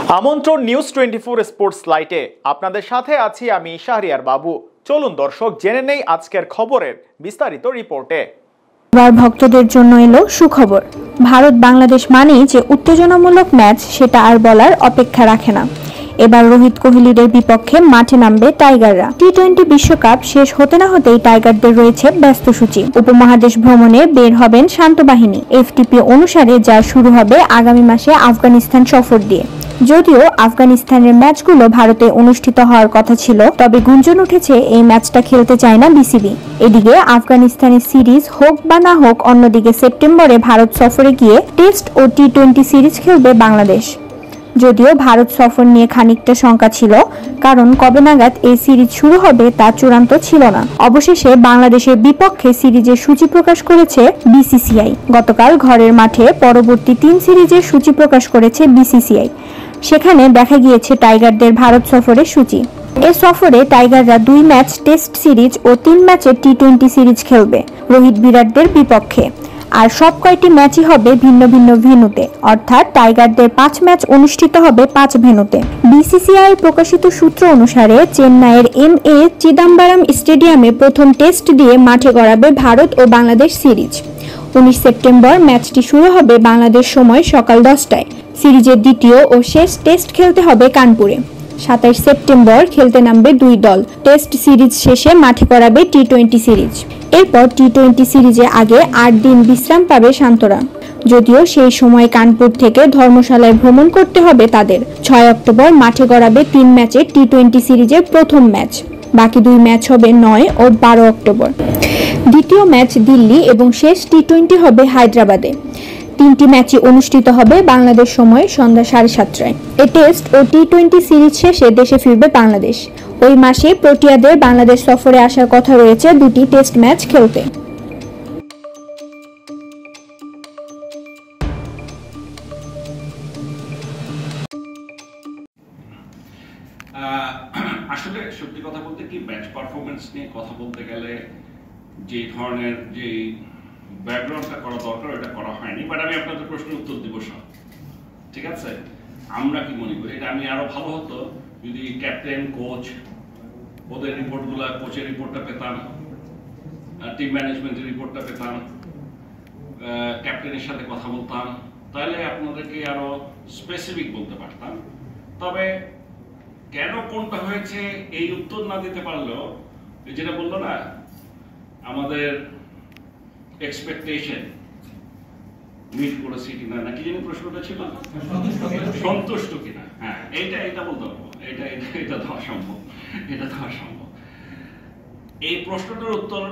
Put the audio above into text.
আমন্ত্রণ news 24 sports লাইটে আপনাদের সাথে আছি আমি শাহরিয়ার বাবু। চলুন দর্শক জেনে নেই আজকের খবরের বিস্তারিত রিপোর্টে। এবার ভক্তদের জন্য এলো সুখবর। ভারত বাংলাদেশ মানেই যে উত্তেজনামূলক ম্যাচ, সেটা আর বলার অপেক্ষা রাখে না। এবার রোহিত কোহলিদের বিপক্ষে মাঠে নামবে টাইগাররা। টি-20 বিশ্বকাপ শেষ হতে না হতেই টাইগারদের রয়েছে ব্যস্ত সূচি। উপমহাদেশ ভ্রমণে বের হবেন শান্ত বাহিনী। এফটিপি অনুসারে যা শুরু হবে আগামী মাসে আফগানিস্তান সফর দিয়ে। যদিও আফগানিস্তানের ম্যাচগুলো ভারতে অনুষ্ঠিত হওয়ার কথা ছিল, তবে গুঞ্জন উঠেছে এই ম্যাচটা খেলতে চায় না বিসিবি। এদিকে আফগানিস্তানের সিরিজ হোক বা না হোক, অন্যদিকে সেপ্টেম্বরে ভারত সফরে গিয়ে টেস্ট ও টি-20 সিরিজ খেলবে বাংলাদেশ। যদিও ভারত সফর নিয়ে খানিকটা শঙ্কা ছিল, কারণ কবে নাগাদ এই সিরিজ শুরু হবে তা চূড়ান্ত ছিল না। অবশেষে বাংলাদেশের বিপক্ষে সিরিজের সূচি প্রকাশ করেছে বিসিসিআই। গতকাল ঘরের মাঠে পরবর্তী 3 সিরিজের সূচি প্রকাশ করেছে বিসিসিআই। সেখানে দেখা গিয়েছে টাইগারদের ভারত সফরের সূচি। এ সফরে টাইগাররা 2 ম্যাচ টেস্ট সিরিজ ও 3 ম্যাচের টি-20 সিরিজ খেলবে রোহিত বিরাটদের বিপক্ষে। আর সব কয়টি ম্যাচই হবে ভিন্ন ভিন্ন ভেন্যুতে, অর্থাৎ টাইগারদের 5 ম্যাচ অনুষ্ঠিত হবে 5 ভেন্যুতে। বিসিসিআই প্রকাশিত সূত্র অনুসারে চেন্নাইয়ের এম.এ. চিদাম্বরম স্টেডিয়ামে প্রথম টেস্ট দিয়ে মাঠে গড়াবে ভারত ও বাংলাদেশ সিরিজ। 19 সেপ্টেম্বর ম্যাচটি শুরু হবে বাংলাদেশ সময় সকাল 10টায়। সিরিজের দ্বিতীয় ও শেষ টেস্ট খেলতে হবে কানপুরে। 27 সেপ্টেম্বর খেলতে নামবে 2 দল। টেস্ট সিরিজ শেষে মাঠে গড়াবে টি-20 সিরিজ। এরপর টি-20 সিরিজে আগে 8 দিন বিশ্রাম পাবে শান্তরা। যদিও সেই সময় কানপুর থেকে ধর্মশালায় ভ্রমণ করতে হবে তাদের। 6 অক্টোবর মাঠে গড়াবে 3 ম্যাচের টি-20 সিরিজের প্রথম ম্যাচ। বাকি 2 ম্যাচ হবে 9 ও 12 অক্টোবর। দ্বিতীয় ম্যাচ দিল্লি এবং শেষ টি-20 হবে হায়দ্রাবাদে। 3টি ম্যাচই অনুষ্ঠিত হবে বাংলাদেশ সময় সন্ধ্যা 7:30টায়। এই টেস্ট ও টি-20 সিরিজ শেষে দেশে ফিরবে বাংলাদেশ। ওই মাসে প্রোটিয়াদের বাংলাদেশ সফরে আসার কথা রয়েছে 2টি টেস্ট ম্যাচ খেলতে। আসলে সত্যি কথা বলতে কি, ম্যাচ পারফরমেন্স নিয়ে কথা বলতে গেলে যে ধরনের যে ব্যাকগ্রাউন্ডটা করা দরকার ওটা করা হয়নি। বাট আমি আপনাদের প্রশ্নের উত্তর দিব সব, ঠিক আছে? আমরা কি মনে করি এটা আমি আরো ভালো হতো যদি ক্যাপ্টেন, কোচ ওদের রিপোর্টগুলো, কোচের রিপোর্টটা পেতাম, টিম ম্যানেজমেন্টের রিপোর্টটা পেতাম, ক্যাপ্টেনের সাথে কথা বলতাম, তাহলে আপনাদেরকে আরো স্পেসিফিক বলতে পারতাম। তবে কেন কোনটা হয়েছে এই উত্তর না দিতে পারলেও, যেটা বললো না আমাদের এক্সপেকটেশন মিট করেছি কিনা, নাকি জানি প্রশ্নটা ছিল সন্তুষ্ট কিনা। হ্যাঁ, এটা বলতে পারবো, এটা দেওয়া সম্ভব, এটা দেওয়া সম্ভব। এই প্রশ্নটার উত্তর